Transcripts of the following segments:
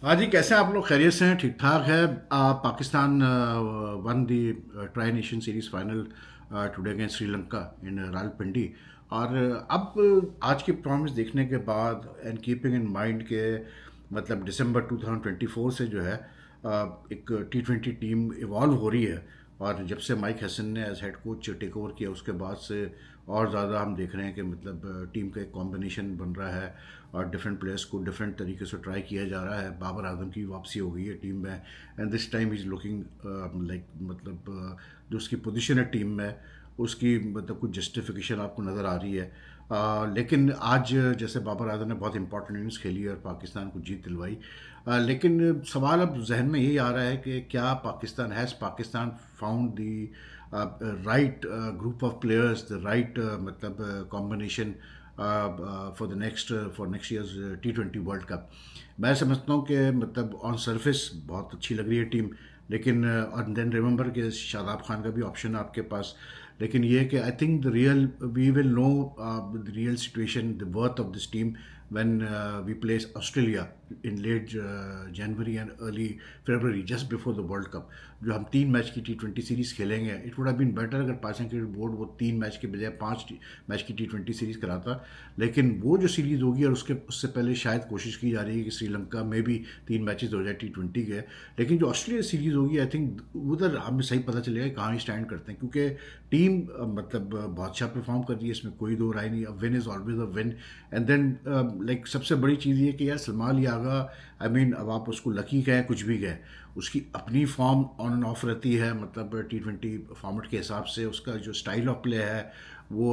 हाँ जी, कैसे हैं आप लोग? खैरियत से हैं? ठीक ठाक है। Pakistan won the tri nation series final today against Sri Lanka in Rawalpindi. और अब आज की परफॉर्मेंस देखने के बाद एंड कीपिंग इन माइंड के मतलब दिसंबर 2024 से जो है एक T20 टीम इवॉल्व हो रही है। और जब से माइक हैसन ने as head coach take over किया उसके बाद से और ज़्यादा हम देख रहे हैं कि मतलब टीम का एक कॉम्बिनेशन बन रहा है और डिफरेंट प्लेयर्स को डिफरेंट तरीके से ट्राई किया जा रहा है। बाबर आजम की वापसी हो गई है टीम में and this time is looking like मतलब जो उसकी पोजीशन है टीम में उसकी मतलब कुछ जस्टिफिकेशन आपको नज़र आ रही है। लेकिन आज जैसे बाबर आजम ने बहुत इंपॉर्टेंट इनिंग्स खेली और पाकिस्तान को जीत दिलवाई। लेकिन सवाल अब जहन में यही आ रहा है कि क्या Pakistan has Pakistan found the right group of players, the right मतलब combination for next years T20 world cup. मैं समझता हूँ कि मतलब ऑन सरफेस बहुत अच्छी लग रही है टीम, लेकिन और देन रिमेंबर कि शादाब खान का भी ऑप्शन है आपके पास। लेकिन ये है कि I think the real we will know the real situation, the worth of this team when we play Australia in late January and early February just before the World Cup। जो हम 3 match की T20 series खेलेंगे, it would have been better अगर Pakistan cricket board वो 3 match के बजाय 5 match की T20 series कराता। लेकिन वो जो सीरीज़ होगी और उससे पहले शायद कोशिश की जा रही है कि श्रीलंका में भी 3 मैचेस हो जाए T20 के। लेकिन जो ऑस्ट्रेलिया सीरीज़ होगी आई थिंक उधर हमें सही पता चलेगा कि कहाँ स्टैंड करते हैं, क्योंकि टीम मतलब बहुत अच्छा परफॉर्म कर रही है, इसमें कोई दो राय नहीं। A win is always a win. And then like सबसे बड़ी चीज़ ये कि यार सलमान यागा, आई मीन अब आप उसको लकी कहें कुछ भी कहें, उसकी अपनी फॉर्म ऑन एंड ऑफ रहती है। मतलब T20 फॉर्मेट के हिसाब से उसका जो स्टाइल ऑफ प्ले है वो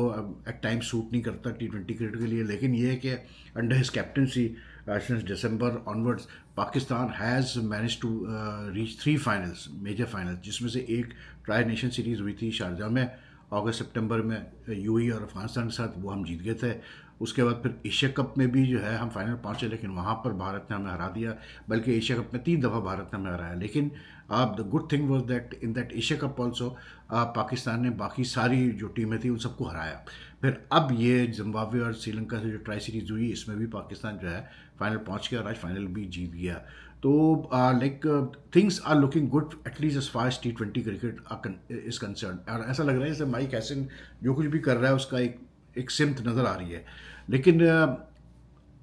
एट टाइम सूट नहीं करता T20 क्रिकेट के लिए। लेकिन ये है कि under his captaincy since December onwards Pakistan has manage to reach 3 finals, major finals, जिसमें से एक ट्राई नेशन सीरीज़ हुई थी शारजा में अगस्त सितंबर में यूएई और अफगानिस्तान के साथ, वो हम जीत गए थे। उसके बाद फिर एशिया कप में भी जो है हम फाइनल पहुंचे, लेकिन वहाँ पर भारत ने हमें हरा दिया। बल्कि एशिया कप में 3 दफ़ा भारत ने हमें हराया। लेकिन the good thing was that in that Asia cup also Pakistan ने बाकी सारी जो टीमें थी उन सबको हराया। फिर अब ये जिम्बाब्वे और श्रीलंका से जो ट्राई सीरीज हुई इसमें भी पाकिस्तान जो है फाइनल पहुंच गया और आज फाइनल भी जीत गया। तो like things are looking good at least as far as T20 cricket is concern. और ऐसा लग रहा है जैसे माइक हैसन जो कुछ भी कर रहा है उसका एक सिमत नज़र आ रही है। लेकिन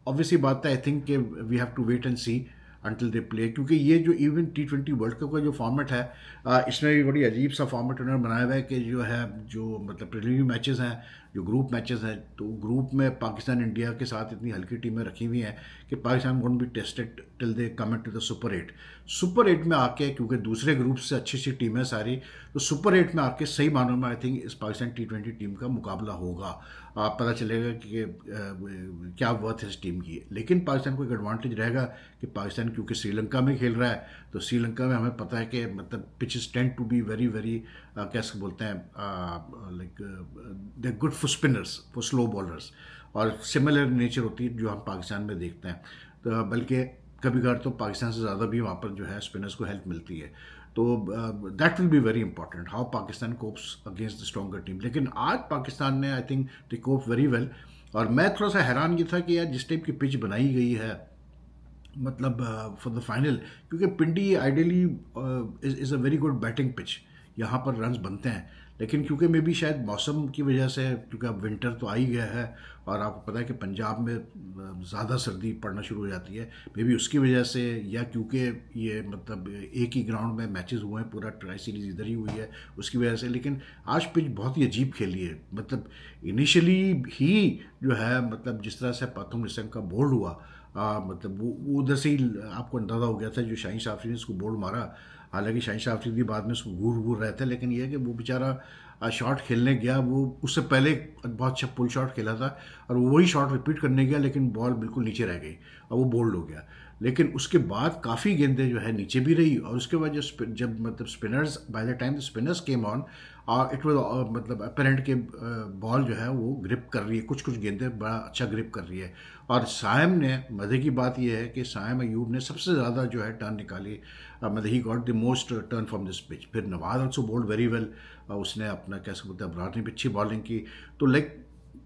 ऑब्वियसली बात है, I think we have to wait and see until they play, क्योंकि ये जो इवन T20 वर्ल्ड कप का जो फॉर्मेट है इसमें भी बड़ी अजीब सा फॉर्मेट उन्होंने बनाया हुआ है कि जो है जो मतलब प्रीलिमिनरी मैचेस हैं, जो ग्रुप मैचेस हैं, तो ग्रुप में पाकिस्तान इंडिया के साथ इतनी हल्की टीमें रखी हुई हैं कि Pakistan won't be tested till they come to the super 8। Super 8 में आके, क्योंकि दूसरे ग्रुप से अच्छी अच्छी टीमें सारी, तो सुपर 8 में आके सही मानों में आई थिंक इस पाकिस्तान T20 टीम का मुकाबला होगा। पता चलेगा कि क्या वर्थ है इस टीम की। लेकिन पाकिस्तान को एक एडवांटेज रहेगा कि पाकिस्तान क्योंकि श्रीलंका में खेल रहा है, तो श्रीलंका में हमें पता है कि मतलब pitches tend to be very very कैसे बोलते हैं, like they good for spinners, for slow bowlers, और सिमिलर नेचर होती है जो हम पाकिस्तान में देखते हैं। तो बल्कि कभी कभार तो पाकिस्तान से ज़्यादा भी वहाँ पर जो है स्पिनर्स को हेल्प मिलती है। तो that will be very important how Pakistan copes against the stronger team. लेकिन आज पाकिस्तान ने I think they cope very well. और मैं थोड़ा सा हैरान ये था कि यार जिस टाइप की पिच बनाई गई है मतलब फॉर द फाइनल, क्योंकि Pindi ideally is a very good batting pitch, यहाँ पर रन्स बनते हैं। लेकिन क्योंकि मे बी शायद मौसम की वजह से, क्योंकि अब विंटर तो आ ही गया है और आपको पता है कि पंजाब में ज़्यादा सर्दी पड़ना शुरू हो जाती है, मे बी उसकी वजह से, या क्योंकि ये मतलब एक ही ग्राउंड में मैचेस हुए हैं, पूरा ट्राई सीरीज़ इधर ही हुई है उसकी वजह से। लेकिन आज पिच बहुत ही अजीब खेली है। मतलब इनिशियली ही जो है मतलब जिस तरह से प्रथम निशंक का बोल्ड हुआ, मतलब वो उधर से ही आपको अंदाज़ा हो गया था जो शाहीन शाफरी ने उसको बोल्ड मारा। हालांकि शाहीन शाफरी भी बाद में उसको घूर घूर रहे थे, लेकिन ये है कि वो बेचारा शॉट खेलने गया, वो उससे पहले बहुत अच्छा पुल शॉट खेला था और वही शॉट रिपीट करने गया, लेकिन बॉल बिल्कुल नीचे रह गई और वो बोल्ड हो गया। लेकिन उसके बाद काफ़ी गेंदें जो है नीचे भी रही, और उसके बाद जब मतलब spinners, by the time the spinners came on, it was मतलब अपेरेंट के बॉल जो है वो ग्रिप कर रही है, कुछ कुछ गेंदें बड़ा अच्छा ग्रिप कर रही है। और साइम ने, मज़े की बात यह है कि साइम अयूब ने सबसे ज़्यादा जो है टर्न निकाली, मतलब he got the most turn from this pitch. फिर Nawaz also bowled very well, उसने अपना कैसे बोलते हैं अबरार ने भी अच्छी बॉलिंग की। तो लाइक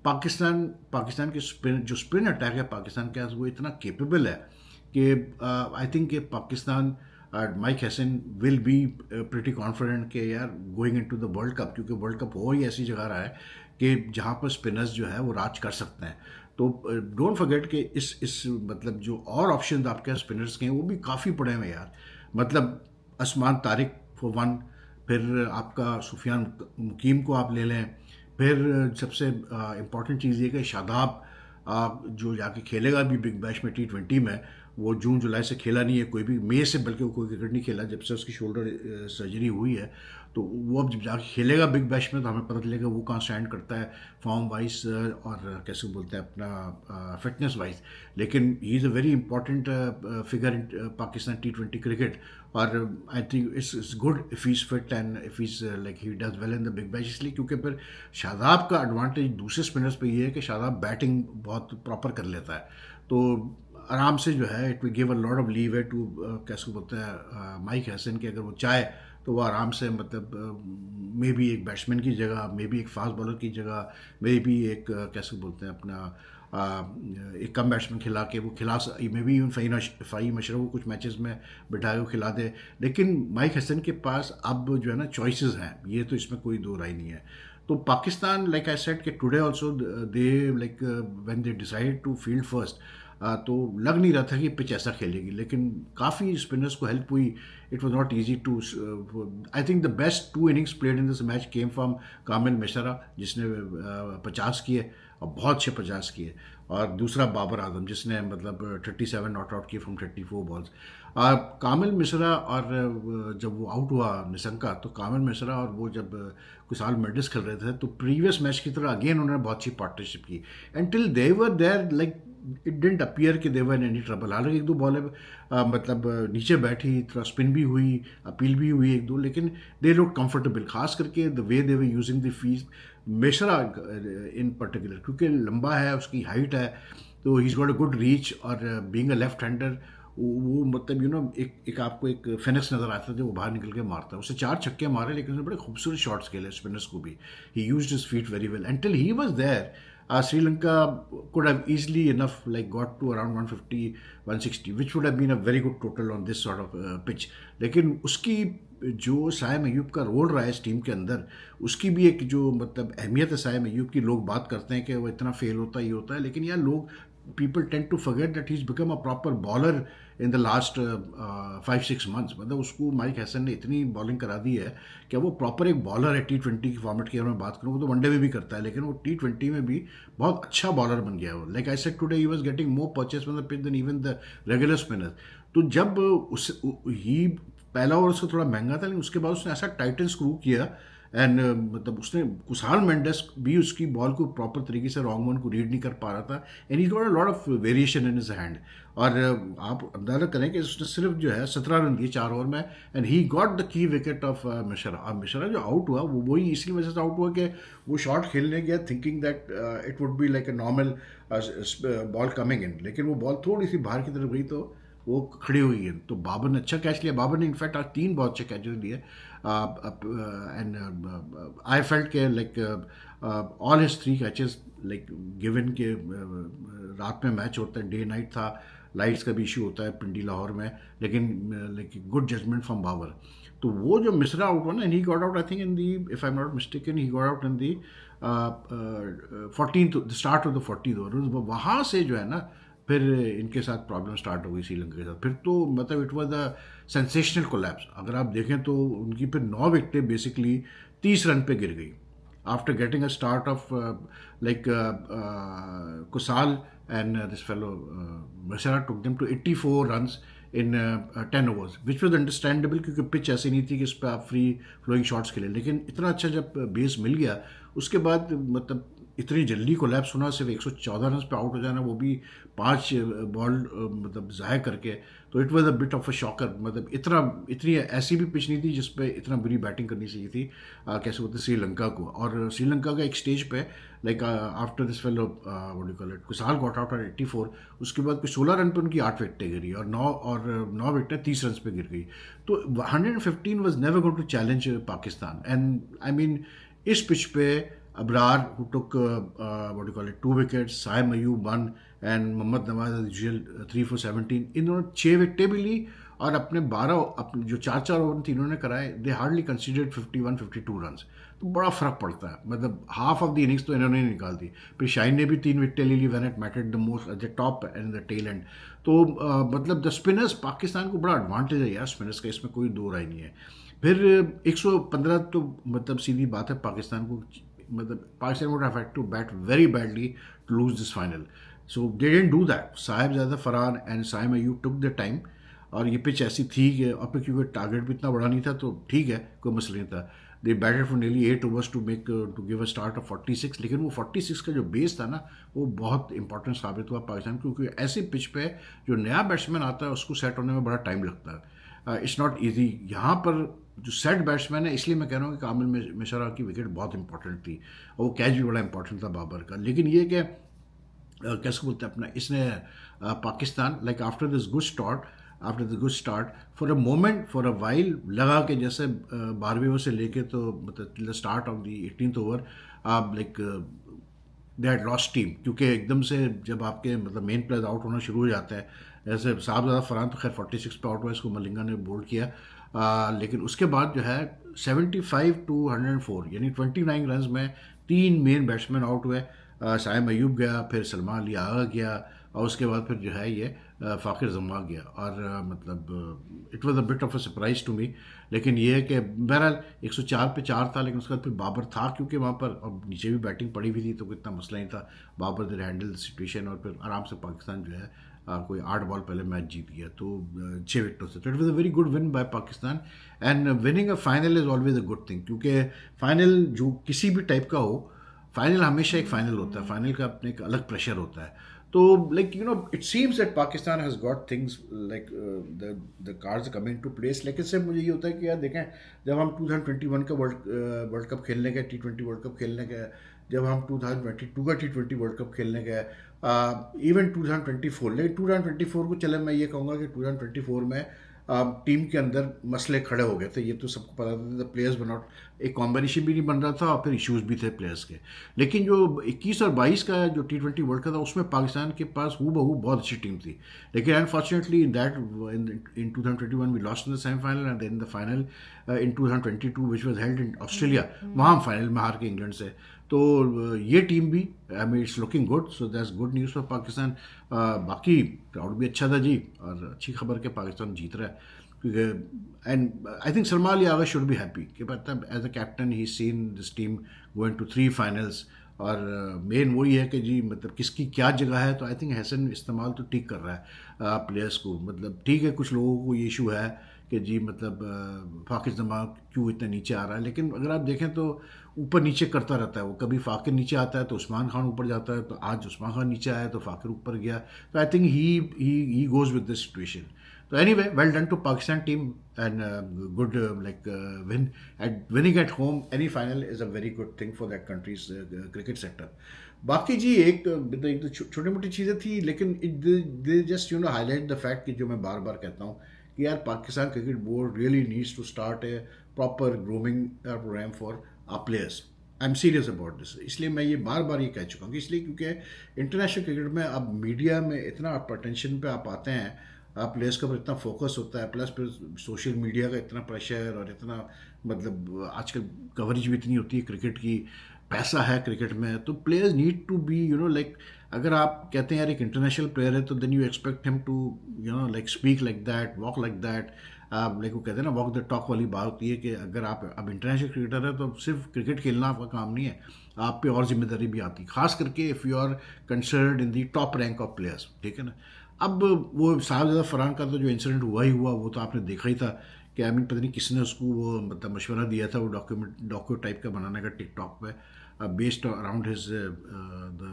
पाकिस्तान पाकिस्तान के स्पिन, जो स्पिन अटैक है पाकिस्तान के पास, वो इतना केपेबल है कि आई थिंक कि Pakistan mic Hesson will be pretty confident कि यार going into the world cup, क्योंकि वर्ल्ड कप हो ही ऐसी जगह रहा है कि जहाँ पर स्पिनर्स जो है वो राज कर सकते हैं। तो डोंट फॉरगेट कि इस मतलब जो और ऑप्शन आपके स्पिनर्स के हैं वो भी काफ़ी पड़े हुए हैं यार। मतलब असमान तारिक फॉर वन, फिर आपका सुफियान मुकीम को आप ले लें, फिर सबसे इम्पॉर्टेंट चीज़ ये कि शादाब जो जाके खेलेगा भी बिग बैश में T20 में, वो जून जुलाई से खेला नहीं है कोई भी, मई से बल्कि वो कोई क्रिकेट नहीं खेला जब से उसकी शोल्डर सर्जरी हुई है। तो वो अब जब जाके खेलेगा बिग बैश में तो हमें पता चलेगा वो कहाँ स्टैंड करता है फॉर्म वाइज और कैसे बोलते हैं अपना फिटनेस वाइज। लेकिन he is a very important figure in Pakistan T20 cricket. और I think it's good if he is fit and if he is like he does well in the big bash, इसलिए क्योंकि फिर शादाब का advantage दूसरे spinners पे ये है कि शादाब बैटिंग बहुत प्रॉपर कर लेता है। तो आराम से जो है it will give a lot of leave है टू कैसे बोलते हैं माइक हैसन के, अगर वो चाहे तो वो आराम से मतलब मे बी एक बैट्समैन की जगह, मे बी एक फास्ट बॉलर की जगह, मे बी एक कैसे बोलते हैं अपना एक कम बैट्समैन खिला के वो मे बी फ़हीम अशरफ को कुछ मैचेस में बिठा के वो खिला दे। लेकिन माइक हसन के पास अब जो है ना चॉइसेस हैं, ये तो इसमें कोई दो राय नहीं है। तो पाकिस्तान लाइक आई सेड कि today also they like when they decide to field first, तो लग नहीं रहा था कि पिच ऐसा खेलेगी, लेकिन काफ़ी स्पिनर्स को हेल्प हुई। It was not easy to, I think the best 2 innings played in this match came from Kamil Mishra जिसने 50 किए और बहुत अच्छे 50 किए, और दूसरा बाबर आजम जिसने मतलब 37 नॉट आउट किए फ्रॉम 34 बॉल्स। कामिल मिश्रा और जब वो आउट हुआ निशंका, तो कामिल मिश्रा और वो जब कुशाल मेंडिस खेल रहे थे तो प्रीवियस मैच की तरह अगेन उन्होंने बहुत अच्छी पार्टनरशिप की until they were there, like it didn't appear कि they were in any trouble. हालांकि एक दो बॉलें मतलब नीचे बैठी, थोड़ा स्पिन भी हुई, अपील भी हुई एक दो, लेकिन दे लुक कंफर्टेबल, खास करके the way they were using the fees Mishra in particular, क्योंकि लंबा है, उसकी हाइट है, तो he is got a good reach. और बीइंग अ लेफ्ट हैंडर वो मतलब एक आपको एक फिनिश नज़र आता है जब वो बाहर निकल के मारता है। उससे 4 छक्के मारे, लेकिन उसने बड़े खूबसूरत शॉट्स खेले स्पिनर्स को भी। ही used his feet very well until he was there. Sri Lanka could have easily enough like got to around 150 160, which would have been a very good total on this sort of pitch. लेकिन उसकी जो साइम अयूब का role रहा है इस team के अंदर, उसकी भी एक जो मतलब अहमियत है साइम अयूब की। लोग बात करते हैं कि वो इतना फेल होता है, ये होता है, लेकिन यार लोग people tend to forget that he's become a proper bowler in the last 5-6 months। मतलब उसको माइक हैसन ने इतनी बॉलिंग करा दी है कि वो प्रॉपर एक बॉलर है। T20 की फॉर्मेट की अगर मैं बात करूँ, वो तो वनडे में भी करता है, लेकिन वो T20 में भी बहुत अच्छा बॉलर बन गया। वो like I said today he was getting more purchase from the pitch than even the regular spinner. तो जब ही पहला ओवर उसका थोड़ा महंगा था, लेकिन उसके बाद उसने ऐसा टाइटन स्क्रू किया एंड मतलब उसने कुशाल मेंडेस भी उसकी बॉल को प्रॉपर तरीके से रॉन्ग वन को रीड नहीं कर पा रहा था, and he got a lot of variation in his hand. और आप अंदाजा करें कि उसने सिर्फ जो है 17 रन दिए 4 ओवर में, and he got the key wicket of Mishra. अब मिश्रा जो आउट हुआ वो वही इसी वजह से आउट हुआ कि वो शॉट खेलने गया thinking that it would be like a normal ball coming in, लेकिन वो बॉल थोड़ी सी बाहर की तरफ गई तो वो खड़ी हुई है। तो बाबर ने अच्छा कैच लिया, बाबर ने इनफैक्ट आज 3 बहुत अच्छे कैचेस लिए, एंड आई फेल्ट के like all his 3 catches like given के रात में मैच होता है, डे नाइट था, लाइट्स का भी इशू होता है पिंडी लाहौर में, लेकिन like good judgment from Babar. तो वो जो मिश्रा आउट हुआ ना, and he got out I think in the, if I am not mistaken, he got out in the 14th, the start of the 40th over. वहाँ से जो है ना फिर इनके साथ प्रॉब्लम स्टार्ट हो गई श्रीलंका के साथ। फिर तो मतलब it was a sensational collapse. अगर आप देखें तो उनकी फिर 9 विकेटें बेसिकली 30 रन पे गिर गई after getting a start of like Kusal and this fellow Mishra took them to 84 runs in 10 overs, which was understandable क्योंकि पिच ऐसी नहीं थी कि इस पर आप फ्री फ्लोइंग शॉट्स खेलें। लेकिन इतना अच्छा जब बेस मिल गया उसके बाद मतलब इतनी जल्दी कोलैप्स होना, सिर्फ 114 रन पे आउट हो जाना, वो भी 5 बॉल मतलब ज़ाया करके, तो it was a bit of a shocker. मतलब इतनी ऐसी भी पिच नहीं थी जिस पे इतना बुरी बैटिंग करनी चाहिए थी कैसे बोलते श्रीलंका को। और श्रीलंका का एक स्टेज पे like after this fellow what do call it Kusal got out at 84, उसके बाद कुछ 16 रन पे उनकी 8 विकेटें गिरी और 9 विकेटें 30 रन पे गिर गई। तो 115 was never going to challenge Pakistan. And I mean इस पिच पे Abrar, who took what do you call it, 2 wickets, Saim Ayub 1, and Mohammad Nawaz usual 3 for 17, इन्होंने 6 विकेटें भी ली और अपने 12 अपने जो 4 4 ओवर थी इन्होंने कराए, दे हार्डली कंसिडर्ड 51 52 रन। तो बड़ा फ़र्क पड़ता है, मतलब हाफ ऑफ द इनिंग्स तो इन्होंने ही निकाल दी। फिर शाइन ने भी 3 विकेटें ले ली when it mattered the most at the top and the tail end. तो मतलब द स्पिनर्स, पाकिस्तान को बड़ा एडवांटेज है यार स्पिनर्स का, इसमें कोई दो राय नहीं है। फिर 115 तो मतलब सीधी बात है पाकिस्तान को, मतलब Pakistan would have had to bat very badly to lose this final. So they didn't do that. Sahibzada Farhan and Saim Ayub took the time, और ये पिच ऐसी थी कि अब क्योंकि टारगेट भी इतना बड़ा नहीं था तो ठीक है, कोई मसला नहीं था। They batted for nearly 8 overs to give a start of 46, लेकिन वो 46 का जो बेस था ना वो बहुत इंपॉर्टेंट साबित हुआ पाकिस्तान, क्योंकि ऐसी पिच पे जो नया बैट्समैन आता है उसको सेट होने में बड़ा टाइम लगता है। It's not easy. यहाँ पर जो सेट बैट्समैन है, इसलिए मैं कह रहा हूँ कि कामिल मिश्रा की विकेट बहुत इंपॉर्टेंट थी और वो कैच भी बड़ा इंपॉर्टेंट था बाबर का। लेकिन ये कि कैसे बोलते हैं अपना, इसने Pakistan like after the good start for a moment for a while लगा कि जैसे 12वें ओवर से लेके तो मतलब the start of the 18th over आप like they had lost team, क्योंकि एकदम से जब आपके मतलब मेन प्लेयर आउट होना शुरू हो जाता है, जैसे साहबजादा फरहान तो खैर 46 पे आउट हुआ, इसको मलिंगा ने बोल्ड किया। लेकिन उसके बाद जो है 75 to 104 यानी 29 रन में 3 मेन बैट्समैन आउट हुए। साइम अयूब गया, फिर सलमान अली आगा गया, और उसके बाद फिर जो है ये फ़ाकिर जमा गया। और मतलब it was a bit of a surprise to me. लेकिन ये है कि बहरहाल 104 पे 4 था, लेकिन उसके बाद फिर बाबर था क्योंकि वहाँ पर, और नीचे भी बैटिंग पड़ी हुई थी तो कोई इतना मसला नहीं था। बाबर ने हैंडल द सिचुएशन और फिर आराम से पाकिस्तान जो है कोई 8 बॉल पहले मैच जीत गया, तो 6 विकेटों से। तो it was a very good win bye Pakistan, and winning a final is always a good thing, क्योंकि फाइनल जो किसी भी टाइप का हो, फाइनल हमेशा एक फाइनल होता है, फाइनल का अपने एक अलग प्रेशर होता है। तो like you know it seems that Pakistan has got things like the cards coming to place. लेकिन सिर्फ मुझे ये होता है कि यार देखें, जब हम 2021 का वर्ल्ड कप खेलने गए, T20 वर्ल्ड कप खेलने गए, जब हम 2022 का T20 वर्ल्ड कप खेलने गए, इवन 2024, लेकिन 2024 को चले मैं ये कहूँगा कि 2024 में टीम के अंदर मसले खड़े हो गए थे, ये तो सबको पता था। द प्लेयर्स वर नॉट, एक कॉम्बिनेशन भी नहीं बन रहा था और फिर इश्यूज भी थे प्लेयर्स के। लेकिन जो 21 और 22 का जो T20 वर्ल्ड कप था उसमें पाकिस्तान के पास हू बहू बहुत अच्छी टीम थी। लेकिन unfortunately in 2021 we lost in the semifinal and then the final in 2022 which was held in Australia, वहाँ हम फाइनल में हार के इंग्लैंड से। तो ये टीम भी, I mean it's looking good, so that's good news for Pakistan. बाकी क्राउड भी अच्छा था जी, और अच्छी खबर कि पाकिस्तान जीत रहा है, क्योंकि and I think Salman Ali Agha should be happy कि मतलब as a captain he seen this team going to 3 finals. और मेन वही है कि जी मतलब किसकी क्या जगह है, तो आई थिंक हसन इस्तेमाल तो ठीक कर रहा है प्लेयर्स को। मतलब ठीक है, कुछ लोगों को ये इशू है कि जी मतलब फाकिर जमा क्यों इतना नीचे आ रहा है, लेकिन अगर आप देखें तो ऊपर नीचे करता रहता है वो। कभी फाकिर नीचे आता है तो उस्मान खान ऊपर जाता है, तो आज उस्मान खान नीचे आया तो फाकिर ऊपर गया। तो I think he goes with this situation. तो anyway, well done to Pakistan team and good like win at winning at home any final is a very good thing for that countries cricket sector. बाकी जी एक तो छोटी मोटी चीज़ें थी, लेकिन they just highlight the fact कि जो मैं बार बार कहता हूँ कि यार Pakistan cricket board really needs to start a proper grooming program for our players. I am serious about this. इसलिए मैं ये बार बार ये कह चुका हूँ, इसलिए क्योंकि इंटरनेशनल क्रिकेट में अब मीडिया में इतना आप अटेंशन पे आप आते हैं, आप प्लेयर्स के ऊपर इतना फोकस होता है, प्लस फिर सोशल मीडिया का इतना प्रेशर और इतना मतलब आजकल कवरेज भी इतनी होती है क्रिकेट की, पैसा है क्रिकेट में, तो players need to be like, अगर आप कहते हैं यार एक इंटरनेशनल प्लेयर है तो then you expect him to like speak like that, walk like that. Like वो कहते हैं ना, वॉक द टॉक वाली बात होती है कि अगर आप अब इंटरनेशनल क्रिकेटर है तो सिर्फ क्रिकेट खेलना आपका काम नहीं है, आप पे और जिम्मेदारी भी आती है, खास करके if you are considered in the top rank of players, ठीक है ना। अब वो साहबजादा फरहान का तो जो इंसिडेंट हुआ ही हुआ, वो तो आपने देखा ही था कि आई मीन पता नहीं किसने उसको वो मतलब मशवरा दिया था वो डॉक्यू टाइप का बनाने का टिकटॉक पे, based around his the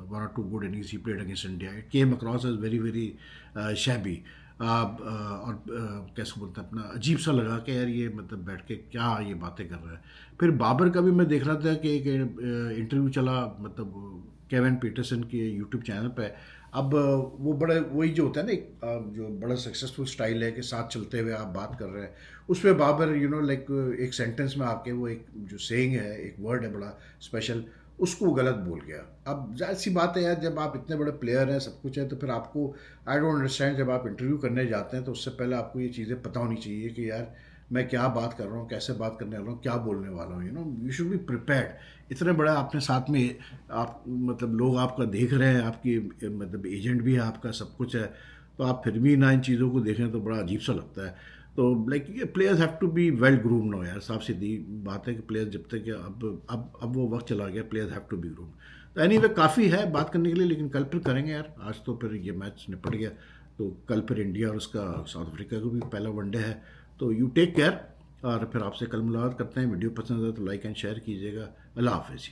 1 or 2 good innings he played against India. It came across as very very shabby, और कैसे बोलते हैं अपना अजीब सा लगा कि यार ये मतलब बैठ के क्या ये बातें कर रहा है। फिर बाबर का भी मैं देख रहा था कि एक इंटरव्यू चला मतलब केविन पीटरसन के यूट्यूब चैनल पे। अब वो बड़ा वही जो होता है ना, एक जो बड़ा सक्सेसफुल स्टाइल है कि साथ चलते हुए आप बात कर रहे हैं, उस पर बाबर लाइक एक सेंटेंस में आके वो एक जो सेइंग है, एक वर्ड है बड़ा स्पेशल, उसको वो गलत बोल गया। अब जाहिर सी बात है यार, जब आप इतने बड़े प्लेयर हैं, सब कुछ है, तो फिर आपको, आई डोंट अंडरस्टैंड, जब आप इंटरव्यू करने जाते हैं तो उससे पहले आपको ये चीज़ें पता होनी चाहिए कि यार मैं क्या बात कर रहा हूँ, कैसे बात करने वाला हूँ, क्या बोलने वाला हूँ, यू शुड बी प्रिपेयर्ड। इतने बड़ा आपने साथ में, आप मतलब लोग आपका देख रहे हैं, आपकी मतलब एजेंट भी है आपका, सब कुछ है, तो आप फिर भी ना इन चीज़ों को देखें तो बड़ा अजीब सा लगता है। तो लाइक ये players have to be well groomed no यार, साफ सीधी बात है कि प्लेयर्स जब तक कि अब वो वक्त चला गया, players have to be groomed. तो एनीवे काफ़ी है बात करने के लिए, लेकिन कल फिर करेंगे यार, आज तो फिर ये मैच निपट गया। तो कल फिर इंडिया और उसका साउथ अफ्रीका का भी पहला वनडे है। तो यू टेक केयर, और फिर आपसे कल मुलाकात करते हैं। वीडियो पसंद है तो लाइक एंड शेयर कीजिएगा। अल्लाह हाफिज़।